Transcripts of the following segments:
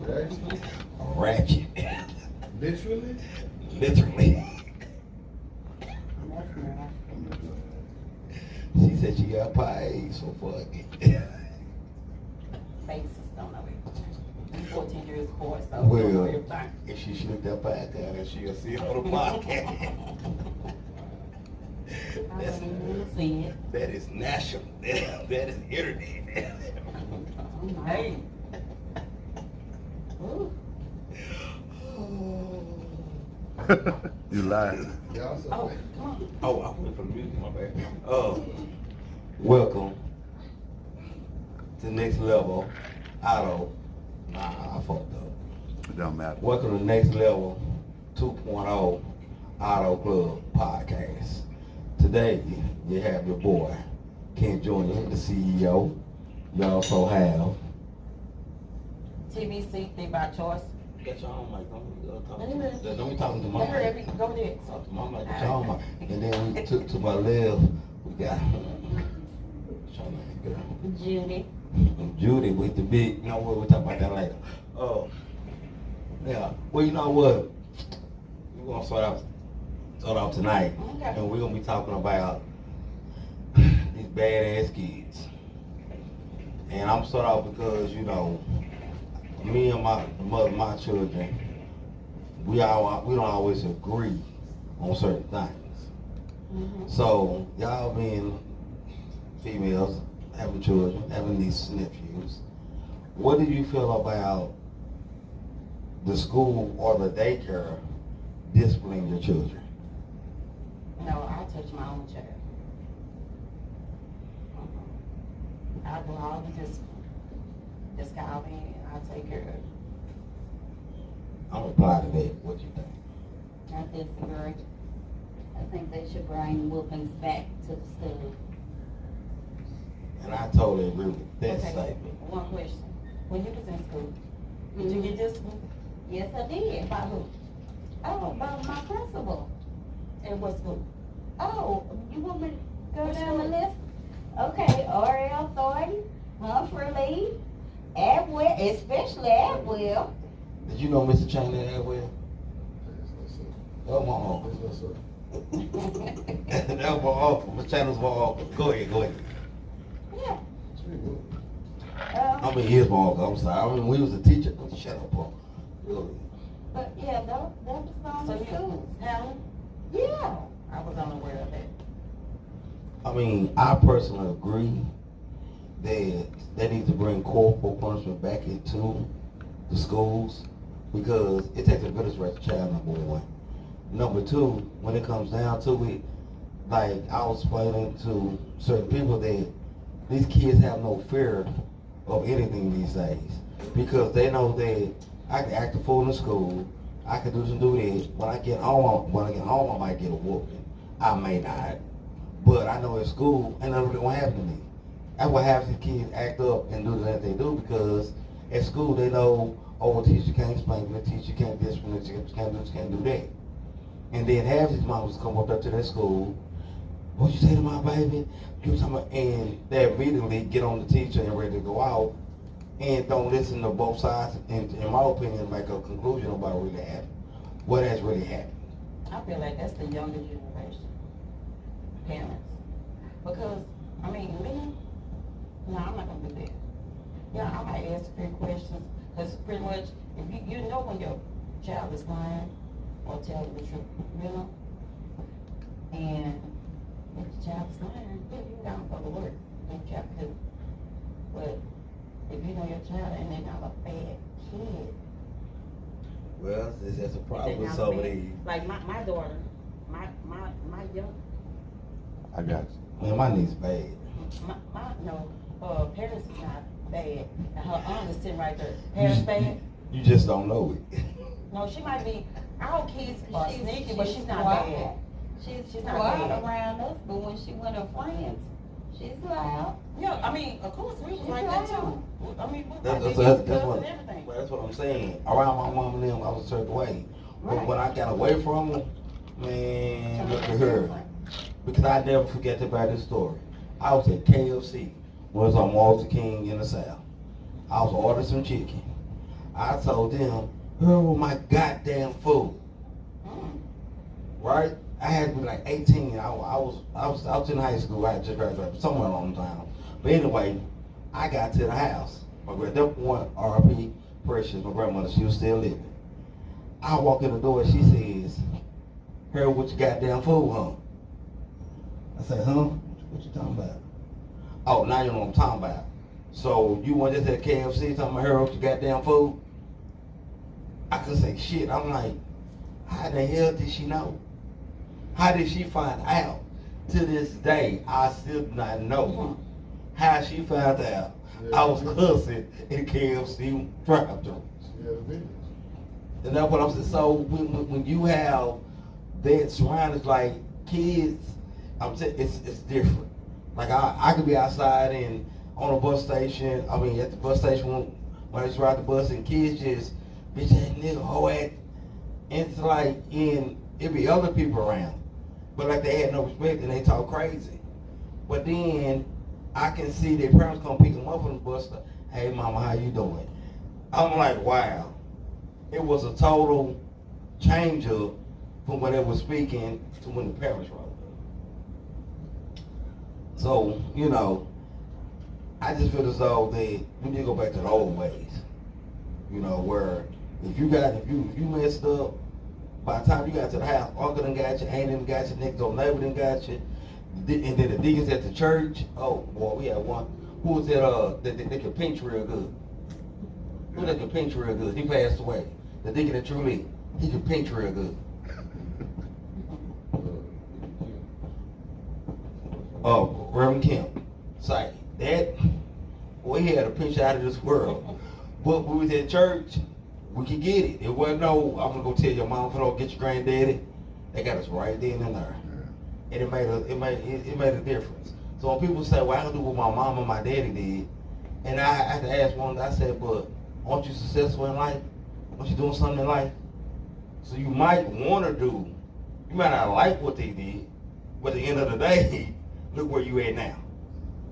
Ratchet. Literally? Literally. She said she got paid, so fuck it. Faces don't know it. 14 years boy, so Well, everything. if she shoot that podcast, then she'll see it on the podcast. I don't even want to see it. That is national. That is internet. Hey. Ooh. You lied. Y'all so Oh, come on. Oh, I went for the music, my bad. Welcome to Next Level Auto. Nah, I fucked up. It don't matter. Welcome to Next Level 2.0 Auto Club Podcast. Today, you have your boy, Ken Jr., the CEO. You also have... TBC, Think by Choice. Get your own mic. Let Don't be talking to my Let her mic. every go there. Talk to my mic. Get your own mic. And then we took to my left, we got... What's your name, girl? Judy. Judy with the big, you know what, we'll talk about that later. Yeah, well, you know what? We're gonna start off tonight, Okay. and we're gonna be talking about these badass kids. And I'm start off because, you know, me and my mother, my children, we don't always agree on certain things. Mm-hmm. So y'all being females, having children, having nieces and nephews, what do you feel about the school or the daycare disciplining your children? No, I touch my own child. I do all the discipline. Just call me and I'll take care of it. I'm gonna apply to that. What you think? I disagree. I think they should bring whoopings back to the school. And I totally agree with that Okay. statement. One question. When you was in school, did you get disciplined? Yes, I did. By who? Oh, by my principal. And what school? Oh, you want me to go Which down the one? list? Okay, R.L. Thornton, Humphrey Lee, Abwell, especially Abwell. Did you know Mr. Chandler that well? Oh, my uncle. That was my uncle. Mr. Chandler's my uncle. Go ahead. Yeah. I mean, he's my uncle. I'm sorry. I mean, we was a teacher. Shut up, Paul. Really. But yeah, that was on So the you, school. Helen? Yeah. I was unaware of that. I mean, I personally agree that they need to bring corporal punishment back into the schools because it takes a village to raise a child, number one. Number two, when it comes down to it, like I was explaining to certain people that these kids have no fear of anything these days because they know that I can act a fool in school, I can do this and do that. When I get home, I might get a whooping. I may not. But I know at school, ain't nothing really gonna happen to me. That's what happens. These kids act up and do the things they do because at school they know, oh, the teacher can't explain, the teacher can't discipline, the teacher can't do this, can't do that. And then half these moms come up to their school, what you say to my baby? You talking about, and they immediately get on the teacher and ready to go out and don't listen to both sides and, in my opinion, make a conclusion about what really happened. What has really happened. I feel like that's the younger generation. Parents. Because, I mean, me, no, I'm not gonna do that. Yeah, I might ask a few questions, because pretty much, if you know when your child is lying or telling the truth, you know? And if the child is lying, yeah, you gotta go to work, you have to. But if you know your child and they're not a bad kid, Well, that's a problem they're with not some of bad. these. Like my daughter, my young, I got you. Man, my niece bad. Paris is not bad. And her aunt is sitting right there. Paris bad? You just don't know it. No, she might be, our kids are sneaky, but she's not quiet. bad. She's not quiet bad. around us, but when she with her friends, she's loud. Yeah, I mean, of course, we was She's like that too. loud. I mean, we That's, like that's, that that's, and what, everything. well, that's what I'm saying. Around my mom and them, I was a certain way. But Right. when I got away from them, man, look at Totally her. different. Because I never forget about this story. I was at KFC, was on Martin Luther King in the South. I was ordering some chicken. I told them, "Girl, my goddamn food." Mm. Right? I had to be like 18. I was in high school. I had just graduated somewhere along the time. But anyway, I got to the house. At that point, R.P. Precious, my grandmother, she was still living. I walk in the door and she says, "Harold, what you goddamn food, huh?" I said, "Huh? What you talking about?" "Oh, now you know what I'm talking about. So you want just at KFC talking about Harold, what you goddamn food?" I couldn't say shit. I'm like, how the hell did she know? How did she find out? To this day, I still do not know how she found out I was cussing in KFC drive-thru. Yeah, the videos. And that's what I'm saying. So when you have that surroundings like kids, I'm saying it's different. Like I could be outside and on a bus station. I mean at the bus station when I just ride the bus and kids just bitch that nigga hoe at. And it's like it be other people around, but like they had no respect and they talk crazy. But then I can see their parents come pick them up on the bus. Like, "Hey mama, how you doing?" I'm like, wow. It was a total change up from when they were speaking to when the parents wrote. So, you know, I just feel as though we need to go back to the old ways. You know, where if you messed up, by the time you got to the house, uncle done got you, aunt done got you, next door neighbor done got you, and then the deacons at the church. Oh boy, we had one. Who was that? That could pinch real good. Who that could pinch real good? He passed away. The deacon at Truly, he could pinch real good. Oh, Reverend Kemp. Say that. Boy, he had a pinch out of this world. But we was at church, we could get it. It wasn't no, "I'm gonna go tell your mom, go get your granddaddy." They got us right then and there. And it made a difference. So when people say, "Well, I can do what my mom and my daddy did," and I had to ask one, I said, "But aren't you successful in life? Aren't you doing something in life?" So you might want to do, you might not like what they did, but at the end of the day, look where you at now.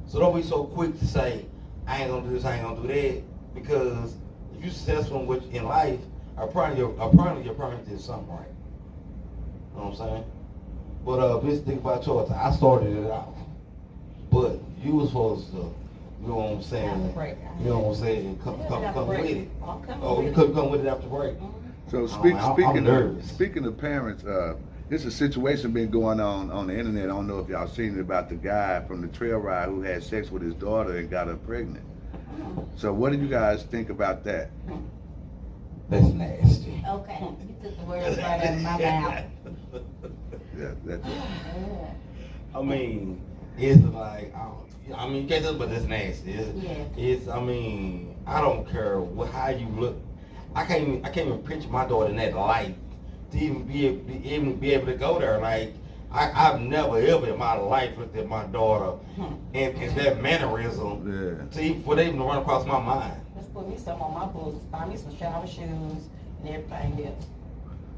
So don't be so quick to say, "I ain't gonna do this, I ain't gonna do that," because if you're successful in life, apparently your parents did something right. You know what I'm saying? But let's think about yours. I started it off, but you was supposed to, you know what I'm saying? Break. You know what I'm saying? Come with it. I'll come Oh, with you it. couldn't come with it after break. So I'm nervous. speaking of parents, there's a situation been going on the internet. I don't know if y'all seen it about the guy from the trail ride who had sex with his daughter and got her pregnant. So what do you guys think about that? That's nasty. Okay, you took the words right out of my mouth. Yeah, that's I mean, it's like, I mean, you can't tell, but it's nasty. Yes. It's, I mean, I don't care how you look. I can't even picture my daughter in that light to even be able to go there. Like, I've never ever in my life looked at my daughter in that mannerism. Yeah. For them even to run across my mind. Let's put me some on my boots, buy me some shower shoes and everything else.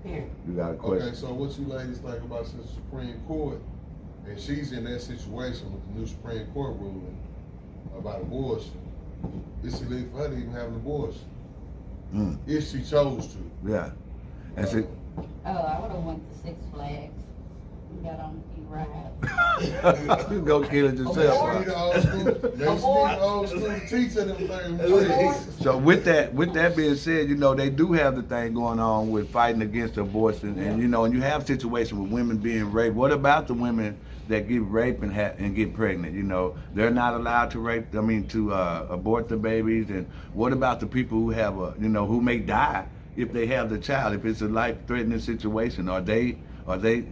Period. You got a question? Okay, so what you ladies think about since the Supreme Court, and she's in that situation with the new Supreme Court ruling about abortion, it's illegal for her to even have an abortion, if she chose to. Yeah. And see, Oh, I would've went to Six Flags. We got on a few rides. go kill it yourself. Maybe the Right? old school teacher them things. So with that being said, you know, they do have the thing going on with fighting against abortion, and you know, and you have situations with women being raped. What about the women that get raped and get pregnant? You know, they're not allowed to abort the babies. And what about the people who have who may die if they have the child, if it's a life-threatening situation? Are they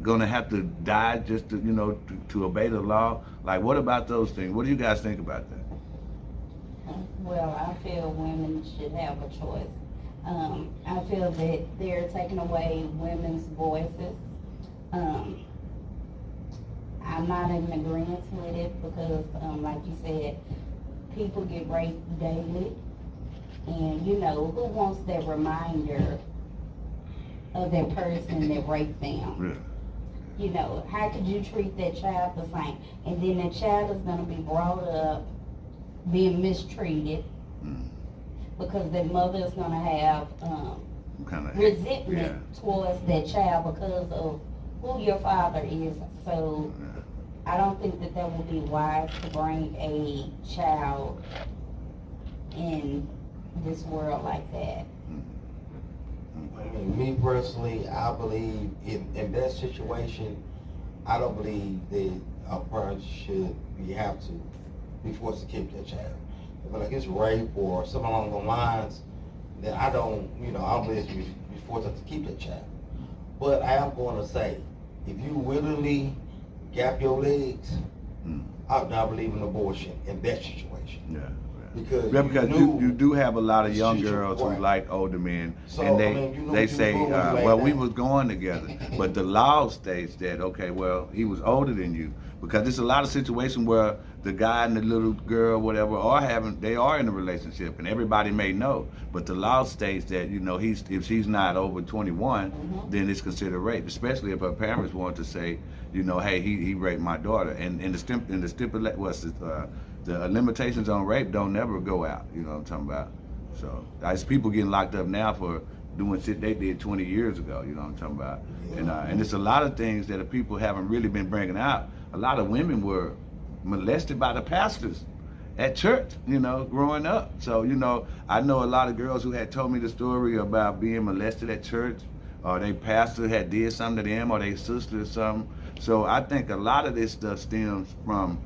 gonna have to die just to obey the law? Like, what about those things? What do you guys think about that? Well, I feel women should have a choice. I feel that they're taking away women's voices. I'm not in agreement with it because, like you said, people get raped daily. And, you know, who wants that reminder of that person that raped them? Yeah. You know, how could you treat that child the same? And then that child is going to be brought up being mistreated. because the mother is gonna have, Kind of resentment towards that child because of who your father is. So I don't think that that would be wise to bring a child in this world like that. I mean, me personally, I believe in that situation, I don't believe that a parent should have to be forced to keep their child. If like it's rape or something along those lines, then I don't believe you be forced to keep their child. But I am going to say, if you willingly gap your legs, I believe in abortion in that situation. Yeah. Because, Because you do have a lot of young girls who Right. like older men, So, and I mean, you know they what you say, do when you lay well, we down. was going together, but the law states that, okay, well, he was older than you, because there's a lot of situations where the guy and the little girl, whatever, they are in a relationship, and everybody may know, but the law states that, if she's not over 21, then it's considered rape, especially if her parents want to say, hey, he raped my daughter, and the limitations on rape don't never go out. You know what I'm talking about? So there's people getting locked up now for doing shit they did 20 years ago. You know what I'm talking about? And it's a lot of things that the people haven't really been bringing out. A lot of women were molested by the pastors at church, growing up. So, I know a lot of girls who had told me the story about being molested at church, or their pastor had did something to them, or their sister or something. So I think a lot of this stuff stems from,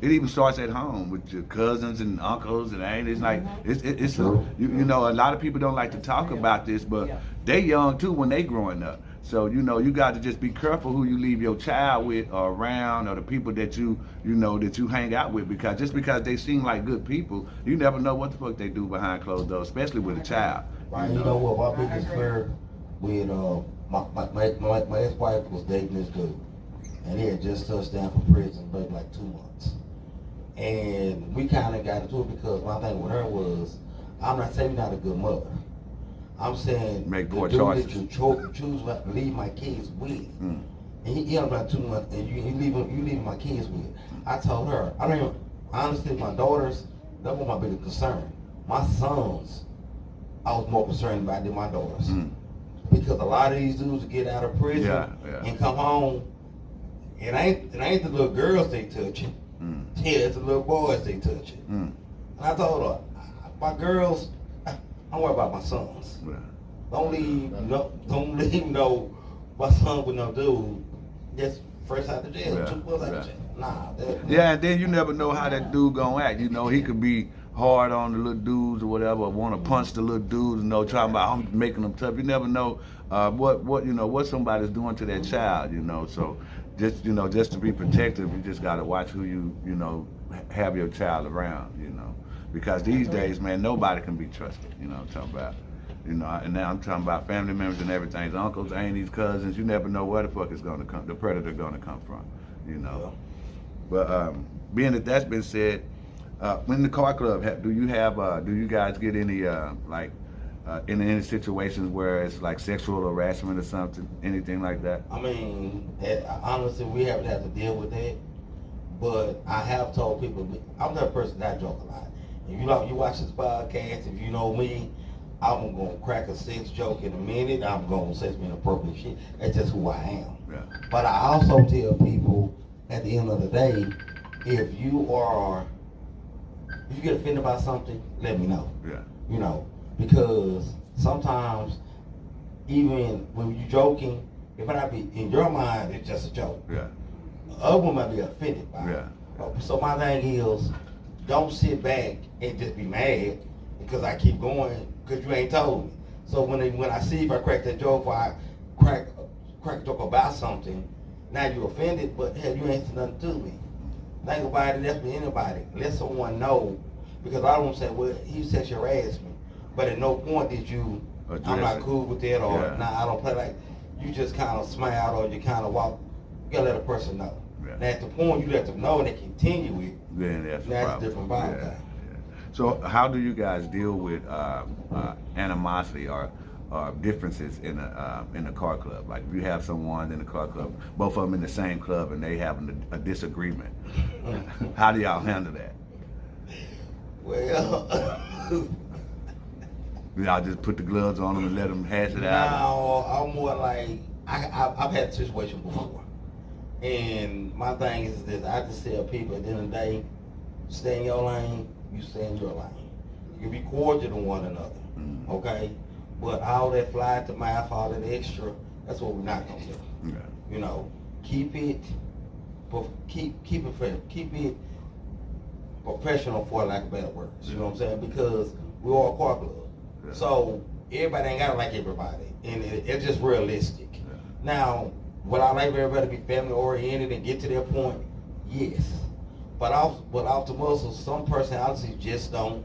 it even starts at home with your cousins and uncles and aunts. It's like it's a lot of people don't like to talk about this, but they young too when they growing up. So you got to just be careful who you leave your child with or around, or the people that you hang out with, because just because they seem like good people, you never know what the fuck they do behind closed doors, especially with a child. Right. You know what? My biggest fear with my ex-wife was dating this dude, and he had just touched down from prison, but like 2 months. And we kind of got into it because my thing with her was, I'm not saying you're not a good mother. I'm saying Make the poor dude choices. that you choose to leave my kids with, and he had about 2 months, and you leaving my kids with. I told her, honestly, my daughters, that was my biggest concern. My sons, I was more concerned about than my daughters. Because a lot of these dudes get out of prison and come home, it ain't the little girls they touching. Yeah, it's the little boys they touching. And I told her, my girls, I'm worried about my sons. Yeah. Don't leave my son with no dude just fresh out of jail, 2 months out of jail. Nah. And then you never know how that dude gonna act. He could be hard on the little dudes or whatever, or want to punch the little dudes, talking about I'm making them tough. You never know what somebody's doing to that child, So just to be protective, you just gotta watch who you have your child around, because these days, man, nobody can be trusted. I'm talking about. And now I'm talking about family members and everything, uncles, aunties, cousins. You never know where the fuck the predator gonna come from, But being that that's been said, when the car club, do you guys get any in any situations where it's like sexual harassment or something, anything like that? I mean, honestly, we haven't had to deal with that. But I have told people, I'm that person that joke a lot. If you watch this podcast, if you know me, I'm gonna crack a sex joke in a minute. I'm gonna say some inappropriate shit. That's just who I am. Yeah. But I also tell people, at the end of the day, if you get offended by something, let me know. Yeah. Because sometimes, even when you're joking, it might not be, in your mind, it's just a joke. Yeah. Other one might be offended by it. Yeah. So my thing is, don't sit back and just be mad because I keep going because you ain't told me. So when I see if I crack that joke or I crack a joke about something, now you're offended, but hell, you ain't said nothing to me. Think about it, that's with anybody. Let someone know, because I don't say, well, he sexually harassed me, but at no point did you, I'm not cool with that, or nah, I don't play like, you just kind of smile or you kind of walk. You gotta let a person know. Yeah. Now at the point you let them know and they continue it, Then that's a different vibe. Yeah. So how do you guys deal with animosity or differences in a car club? Like if you have someone in the car club, both of them in the same club, and they having a disagreement, how do y'all handle that? Well, Y'all just put the gloves on them and let them hash it out. Now, I'm more like, I've had a situation before. And my thing is this, I just tell people at the end of the day, stay in your lane, you stay in your lane. You be cordial to one another, okay? But all that fly at the mouth, all that extra, that's what we're not gonna do. Yeah. You know, keep it fair, keep it professional, for lack of better words. You know what I'm saying? Because we're all a car club. Yeah. So everybody ain't gotta like everybody, and it's just realistic. Yeah. Now, would I like everybody to be family oriented and get to their point? Yes. But off the muscle, some personalities just don't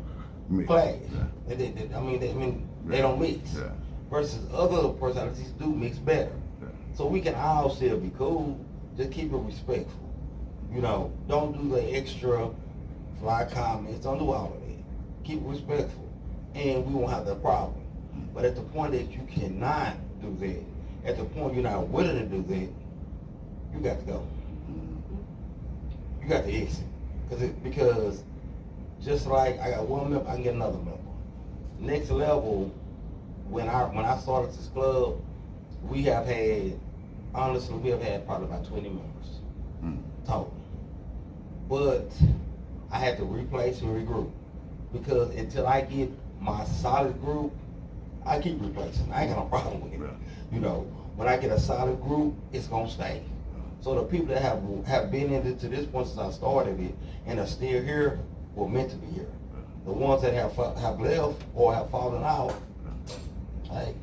Mix. clash. Yeah. They don't mix. Yeah. Versus other personalities do mix better. Yeah. So we can all still be cool. Just keep it respectful. You know, don't do the extra fly comments. Don't do all of that. Keep it respectful, and we won't have that problem. But at the point that you cannot do that, at the point you're not willing to do that, you got to go. You got to exit, because just like I got one member, I can get another member. Next level, when I started this club, we have had probably about 20 members total. But I had to replace and regroup, because until I get my solid group, I keep replacing. I ain't got no problem with it. Yeah. You know, when I get a solid group, it's gonna stay. So the people that have been in it to this point since I started it and are still here were meant to be here. The ones that have left or have fallen out, hey,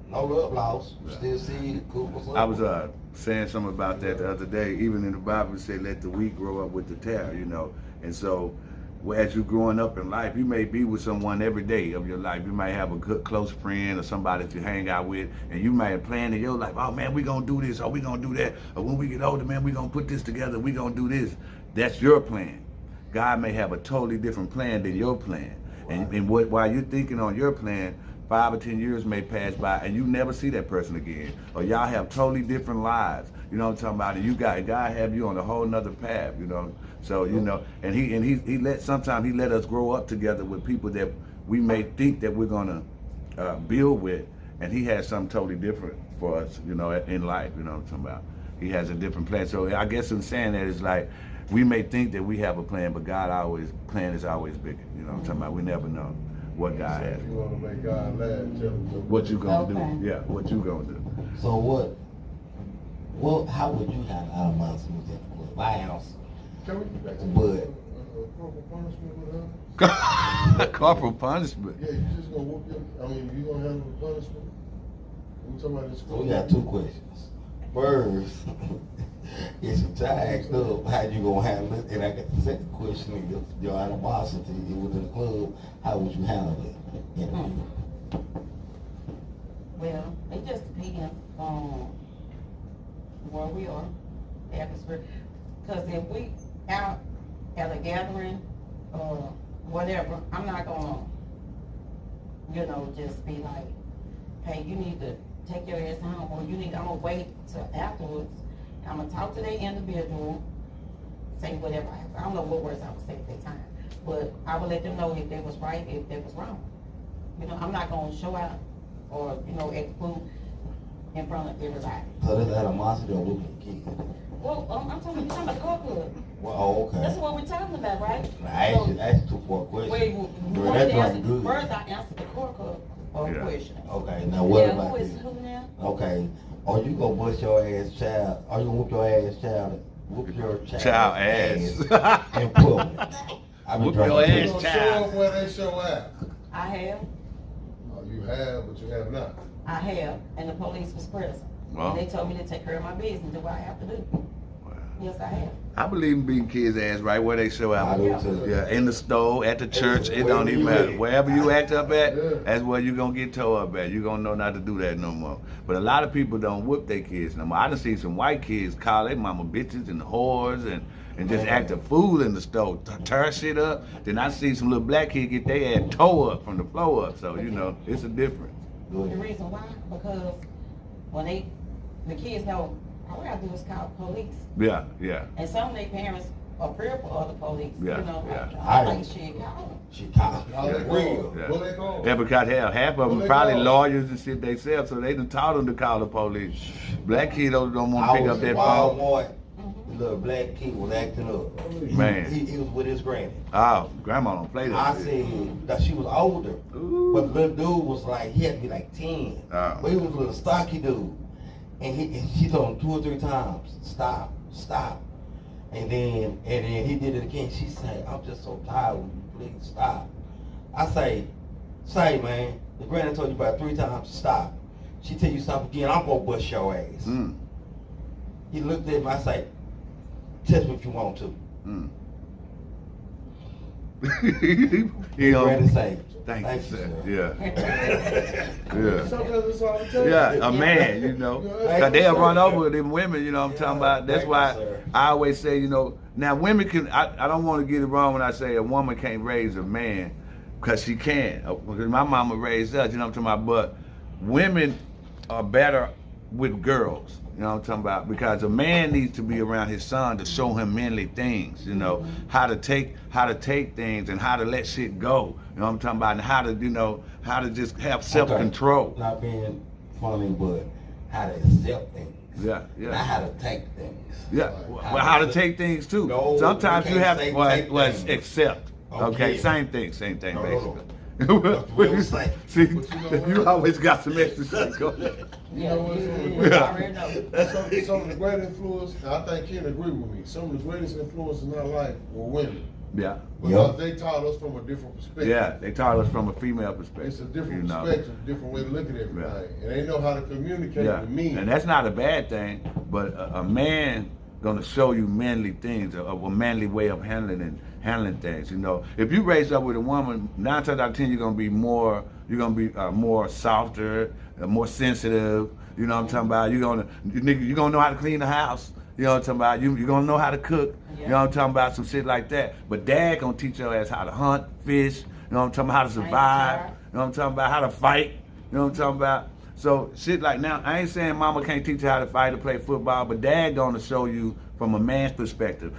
no love lost. Still see it, cool. What's up? I was saying something about that the other day. Even in the Bible, it said, "Let the wheat grow up with the tare," you know. And so, as you're growing up in life, you may be with someone every day of your life. You might have a good close friend or somebody that you hang out with, and you might plan in your life, "Oh man, we gonna do this, or we gonna do that, or when we get older, man, we gonna put this together. We gonna do this." That's your plan. God may have a totally different plan than your plan, and while you're thinking on your plan, 5 or 10 years may pass by and you never see that person again. Or y'all have totally different lives. You know what I'm talking about? And God have you on a whole nother path, you know. So, you know, and sometimes he let us grow up together with people that we may think that we're gonna build with, and he has something totally different for us, you know, in life, you know what I'm talking about. He has a different plan. So I guess in saying that, it's like we may think that we have a plan, but plan is always bigger. You know what I'm talking about? We never know what God has. If you want to make God laugh, tell him What you gonna Okay. do? Yeah, what you gonna do? So how would you handle animosity with that club? I answer. Can we get back to But- corporal punishment with her? Corporal punishment. Yeah, you just gonna whoop you gonna handle the punishment? We talking about this. So we got two questions. First, if your child asked up, how you gonna handle it? And I got the second question, is your animosity within the club, how would you handle it? Well, it just depends on where we are, the atmosphere. Because if we out at a gathering or whatever, I'm not gonna, just be like, hey, you need to take your ass home, or I'm gonna wait till afterwards. I'm gonna talk to the individual, say whatever I don't know what words I would say at that time, but I would let them know if they was right, if they was wrong. I'm not gonna show out or, act fool in front of everybody. So this animosity or whooping the kid? Well, you're talking about the car club. Well, oh, okay. That's what we're talking about, right? I asked you two questions. Wait, Girl, that answer, good. first I answered the car club Yeah. question. Okay, now what Yeah, about who is this? who now? Okay, are you gonna bust your ass child? Are you gonna whoop your ass child? Whoop your Child ass. in public? I be Whoop drinking your too. ass. You gonna Child. show up where they show out. I have, You have, but you have not. and the police was present. Well. And they told me to take care of my business, do what I have to do. Yes, I have. I believe in beating kids' ass right where they show I out. do too. Yeah, in the store, at the church, it Wherever don't even you matter. at. Wherever you act up at, Yeah. that's where you gonna get tore up at. You gonna know not to do that no more. But a lot of people don't whoop their kids no more. I done seen some white kids call their mama bitches and whores and just act a fool in the store, tear shit up. Then I see some little black kids get their ass tore up from the floor up. So, it's a difference. Go The ahead. reason why, because when the kids know, all we gotta do is call the police. Yeah, yeah. And some of their parents a prayer for other police, Yeah, you know, yeah. I think shit, y'all. She caught All they real. Yeah. What they call? Yeah, because hell, half of them Well, they probably call. lawyers and shit themselves, so they done taught them to call the police. Black kids don't want to I pick was up in that phone. Walmart. The little black kid was acting up. Man. He was with his granny. Oh, grandma don't play that I shit. said that she was older, Ooh. but the little dude was like, he had to be like 10. Oh. But he was a little stocky dude. And she told him 2 or 3 times, stop, stop. And then he did it again. She said, I'm just so tired, will you please stop? I say, man, the granny told you about 3 times to stop. She tell you stop again, I'm gonna bust your ass. Mm. He looked at me, I say, test me if you want to. Mm. The he granny don't. say, Thank you, sir. sir. Yeah. Yeah. Sometimes it's all it takes. Yeah, a man, you know, cause they'll run over them women, you know what I'm talking about. That's Thank you, why sir. I always say, you know, now women can, I don't want to get it wrong when I say a woman can't raise a man, cause she can. Because my mama raised us, you know what I'm talking about, but women are better with girls, you know what I'm talking about, because a man needs to be around his son to show him manly things, you know, how to take things and how to let shit go, you know what I'm talking about, and how to, you know, how to just have self-control. Okay. Not being funny, but how to accept things. Yeah, Not yeah, how to take things. yeah. Well, how to take things too. No, Sometimes you you can't have say to, take well, things. accept. Oh, Okay, yeah. same thing, No, basically. We don't say. See, But you know you what? always got some extra shit going. You know what? You already know. Some of the great influence, and I think Ken agree with me, some of the greatest influences in our life were women. Yeah, Because they taught us from a different perspective. yeah. They taught us from a female perspective. It's a different you know. perspective, different way to look at everything. And they know how to communicate Yeah, with me. and that's not a bad thing, but a man gonna show you manly things, a manly way of handling things. You know, if you raise up with a woman, 9 times out of 10 you're gonna be more softer, more sensitive. You know what I'm talking about? You're gonna know how to clean the house. You know what I'm talking about? You're gonna know how to cook. You know what I'm talking about? Some shit like that. But dad gonna teach your ass how to hunt, fish. You know what I'm talking about? How to survive. You know what I'm talking about? How to fight. You know what I'm talking about? So shit like now, I ain't saying mama can't teach you how to fight or play football, but dad gonna show you from a man's perspective.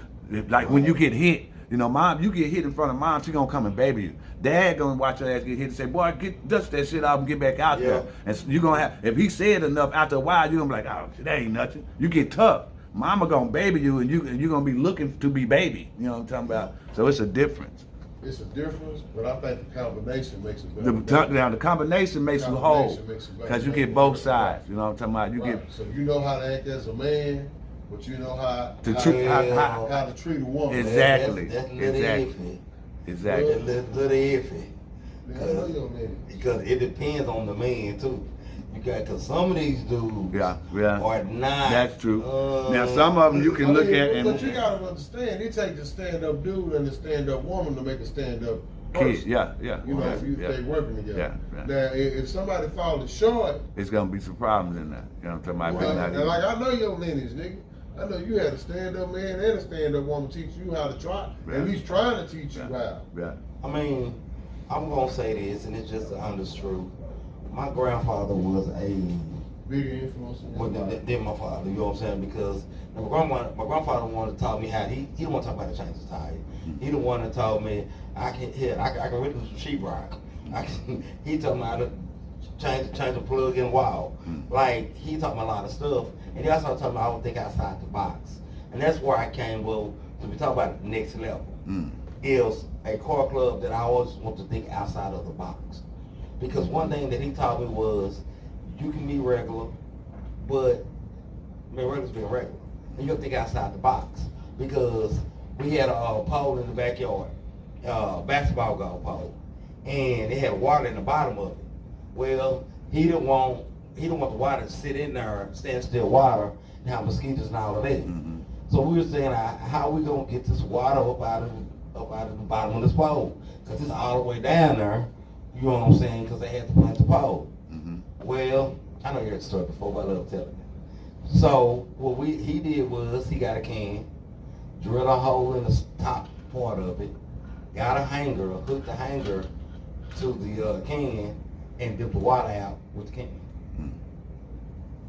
Like when you get hit, you know, mom, you get hit in front of mom, she gonna come and baby you. Dad gonna watch your ass get hit and say, boy, dust that shit off and get back out there. And so you gonna have, if he said enough, after a while, you gonna be like, oh, that ain't nothing. You get tough. Mama gonna baby you and you gonna be looking to be baby. You know what I'm talking about? So it's a difference. It's a difference, but I think the combination makes it better. Now the combination makes you whole, because you get both sides. You know what I'm talking about? You Right. get So you know how to act as a man, but you know how To how, treat- how, how to treat a woman. Exactly. That's a little Exactly. iffy. exactly. Little iffy. Man, I know your man. Because it depends on the man too. Cause some of these dudes Yeah. are not. That's true. Now some of them you can look at But you and gotta understand, it takes a stand-up dude and a stand-up woman to make a stand-up kid. person. Yeah. You know, if you yeah. stay working together. Yeah. Now, if somebody falls short, It's gonna be some problems in there. You know what I'm talking about? and like I know your lineage, nigga. I know you had a stand-up man and a stand-up woman teach you how to try, Yeah. at least trying to teach you Yeah. how. Yeah. I mean, I'm gonna say this, and it's just the honest truth. My grandfather was a Bigger influence in your life. than my father. You know what I'm saying? Because my grandfather wanted to taught me how he didn't want to talk about the change the tire. He the one that told me I can rip some sheetrock. He told me how to change the plug in wall. Like he taught me a lot of stuff, and he also told me I would think outside the box. And that's where I came. Well, to be talking about the next level is a car club that I always want to think outside of the box. Because one thing that he taught me was you can be regular, but regular's being regular. And you have to think outside the box. Because we had a pole in the backyard, basketball goal pole, and it had water in the bottom of it. Well, he didn't want the water to sit in there, stand still water, and have mosquitoes and all of that. So we were saying, how we gonna get this water up out of the bottom of this pole? Because it's all the way down there. You know what I'm saying? Because they had to plant the pole. Well, I know you heard the story before, but I love telling it. So what he did was he got a can, drilled a hole in the top part of it, got a hanger, hooked the hanger to the can, and dipped the water out with the can.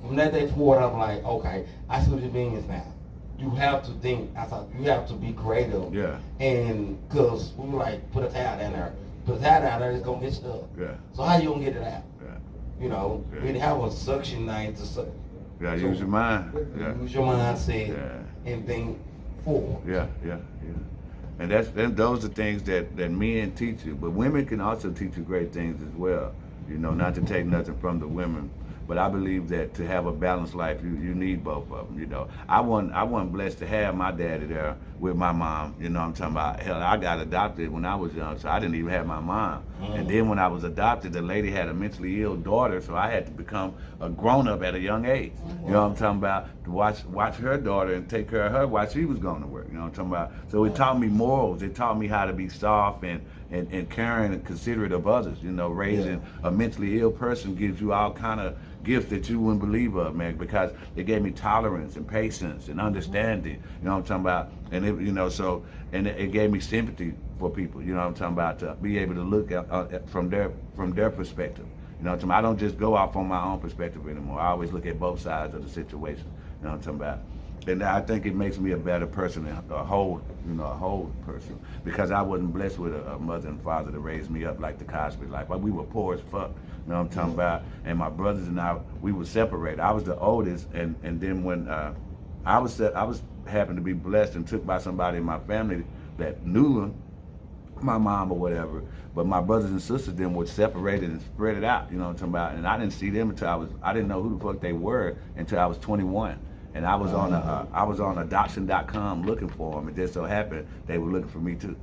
From that day forward, I'm like, okay, I see what it means now. you have to think outside. You have to be creative. Yeah. And because we were like, put a towel down there. Put a towel down there, it's gonna get stuck. Yeah. So how you gonna get it out? Yeah. You know, Yeah. we didn't have a suction knife to suck. You gotta use your mind. Yeah. Use your mindset Yeah. and think forward. Yeah, yeah, yeah. And those are things that men teach you. But women can also teach you great things as well. You know, not to take nothing from the women. But I believe that to have a balanced life, you need both of them, you know. I wasn't blessed to have my daddy there with my mom, you know what I'm talking about. Hell, I got adopted when I was young, so I didn't even have my mom. And then when I was adopted, the lady had a mentally ill daughter, so I had to become a grown-up at a young age. You know what I'm talking about? To watch her daughter and take care of her while she was going to work, you know what I'm talking about? So it taught me morals. It taught me how to be soft and caring and considerate of others. You know, raising a mentally ill person gives you all kind of gifts that you wouldn't believe of, man, because it gave me tolerance and patience and understanding. You know what I'm talking about? And it, you know, so, and it gave me sympathy for people. You know what I'm talking about? To be able to look at from their perspective. You know what I'm talking about? I don't just go off on my own perspective anymore. I always look at both sides of the situation. You know what I'm talking about? And I think it makes me a better person, a whole person, because I wasn't blessed with a mother and father to raise me up like the Cosby life. But we were poor as fuck, you know what I'm talking about? And my brothers and I, we were separated. I was the oldest, and then when I was happened to be blessed and took by somebody in my family that knew my mom or whatever, but my brothers and sisters then were separated and spread it out, you know what I'm talking about? And I didn't see them until I didn't know who the fuck they were until I was 21. And I was on adoption.com looking for them. It just so happened they were looking for me too,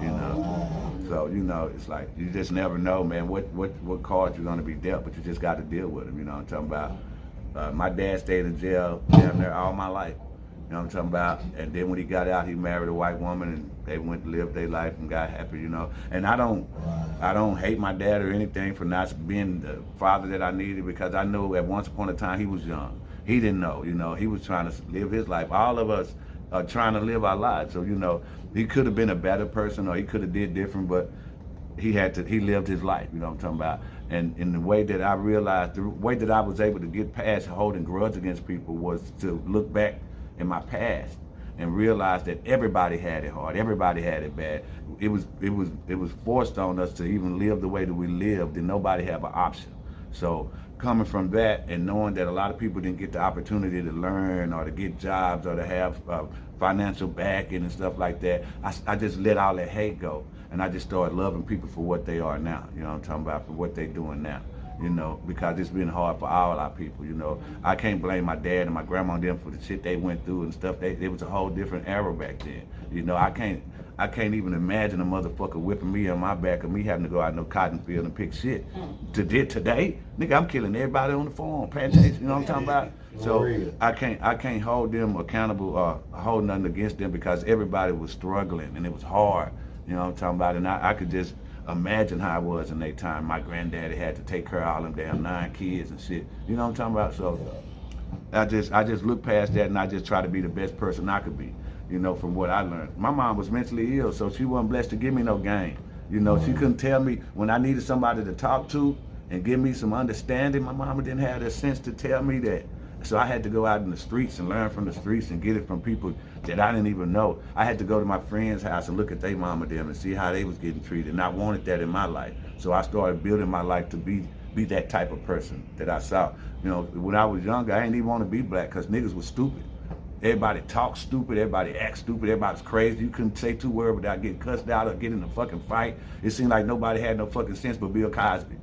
you know. So you know, it's like you just never know, man, what cards you're gonna be dealt, but you just got to deal with them. You know what I'm talking about? My dad stayed in jail down there all my life. You know what I'm talking about? And then when he got out, he married a white woman, and they went to live their life and got happy, you know. And I don't hate my dad or anything for not being the father that I needed, because I know at once upon a time he was young. He didn't know, you know. He was trying to live his life. All of us are trying to live our lives. So, you know, he could have been a better person, or he could have did different, but he lived his life, you know what I'm talking about? And in the way that I realized, the way that I was able to get past holding grudge against people was to look back in my past and realize that everybody had it hard, everybody had it bad. It was forced on us to even live the way that we lived, and nobody had an option. So coming from that and knowing that a lot of people didn't get the opportunity to learn or to get jobs or to have financial backing and stuff like that, I just let all that hate go, and I just started loving people for what they are now. You know what I'm talking about? For what they're doing now. You know, because it's been hard for all our people, you know. I can't blame my dad and my grandma and them for the shit they went through and stuff. It was a whole different era back then. You know, I can't even imagine a motherfucker whipping me on my back and me having to go out in no cotton field and pick shit. Today, nigga, I'm killing everybody on the farm, plantation, you know what I'm talking about? So I can't hold them accountable or hold nothing against them, because everybody was struggling and it was hard, you know what I'm talking about? And I could just imagine how it was in their time. My granddaddy had to take care of all them damn 9 kids and shit. You know what I'm talking about? So I just look past that, and I just try to be the best person I could be, you know, from what I learned. My mom was mentally ill, so she wasn't blessed to give me no game. You know, she couldn't tell me when I needed somebody to talk to and give me some understanding. My mama didn't have the sense to tell me that. So I had to go out in the streets and learn from the streets and get it from people that I didn't even know. I had to go to my friend's house and look at their mama them and see how they was getting treated. And I wanted that in my life. So I started building my life to be that type of person that I saw. You know, when I was younger, I didn't even want to be black because niggas was stupid. Everybody talked stupid, everybody act stupid, everybody's crazy. You couldn't say 2 words without getting cussed out or getting in a fucking fight. It seemed like nobody had no fucking sense but Bill Cosby.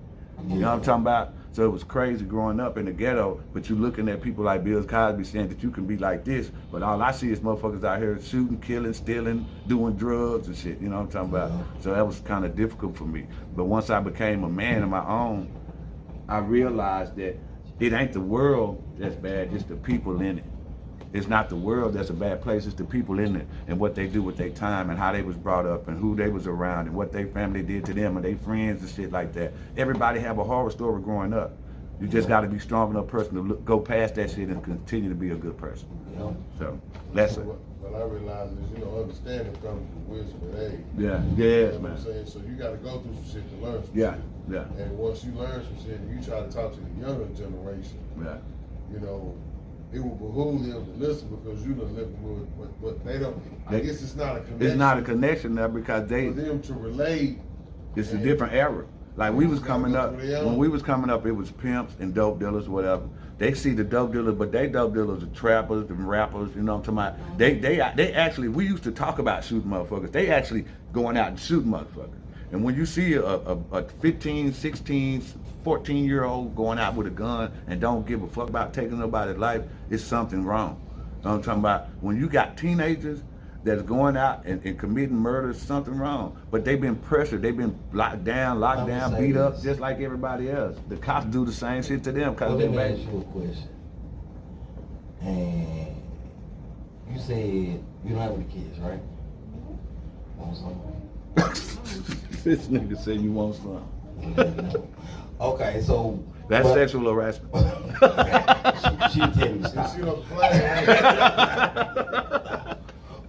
You know what I'm talking about? So it was crazy growing up in the ghetto, but you looking at people like Bill Cosby saying that you can be like this, but all I see is motherfuckers out here shooting, killing, stealing, doing drugs and shit, you know what I'm talking about? So that was kind of difficult for me. But once I became a man of my own, I realized that it ain't the world that's bad, it's the people in it. It's not the world that's a bad place, it's the people in it and what they do with their time and how they was brought up and who they was around and what their family did to them and their friends and shit like that. Everybody have a horror story growing up. You just got to be strong enough person to go past that shit and continue to be a good person. So that's it. What I realize is, you know, understanding comes with wisdom and age. Yeah, You know yes, what man. I'm saying? So you got to go through some shit to learn some Yeah, shit. yeah, And once you learn some shit, you try to talk to the younger generation. yeah. You know, it will behoove them to listen because you done lived with, but they don't, I They- guess it's not a connection. It's not a connection there because For they, them to relate. it's a different era. Like we was coming up, That's what they are. when we was coming up, it was pimps and dope dealers, whatever. They see the dope dealers, but they dope dealers are trappers, the rappers, you know what I'm talking about? They actually, we used to talk about shooting motherfuckers. They actually going out and shooting motherfuckers. And when you see a 15, 16, 14-year-old going out with a gun and don't give a fuck about taking nobody's life, it's something wrong. You know what I'm talking about? When you got teenagers that's going out and committing murder, something wrong. But they've been pressured, they've been locked down, beat up, just like everybody else. The cops do the same shit to them Well, because let me they're ask you a question. And you said you don't have any kids, right? Want some? This nigga said you want some. Okay, so. That's but- sexual harassment. She tell me to stop. You see what I'm playing?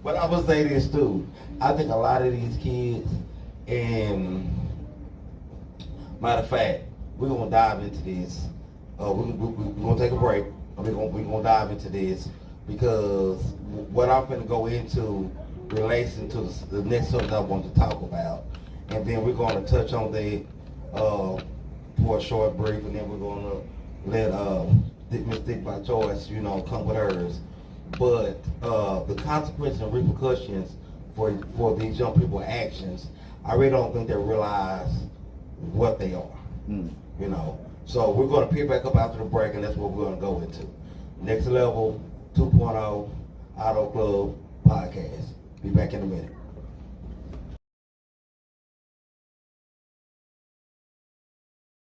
But I would say this too. I think a lot of these kids, and matter of fact, we're gonna dive into this. We're gonna take a break. We're gonna dive into this because what I'm gonna go into relates to the next subject I want to talk about, and then we're gonna touch on that for a short brief, and then we're gonna let Miss Dick by Choice, come with hers. But the consequences and repercussions for these young people's actions, I really don't think they realize what they are. So we're going to pick back up after the break, and that's what we're going to go into. Next Level 2.0 Auto Club Podcast. Be back in a minute.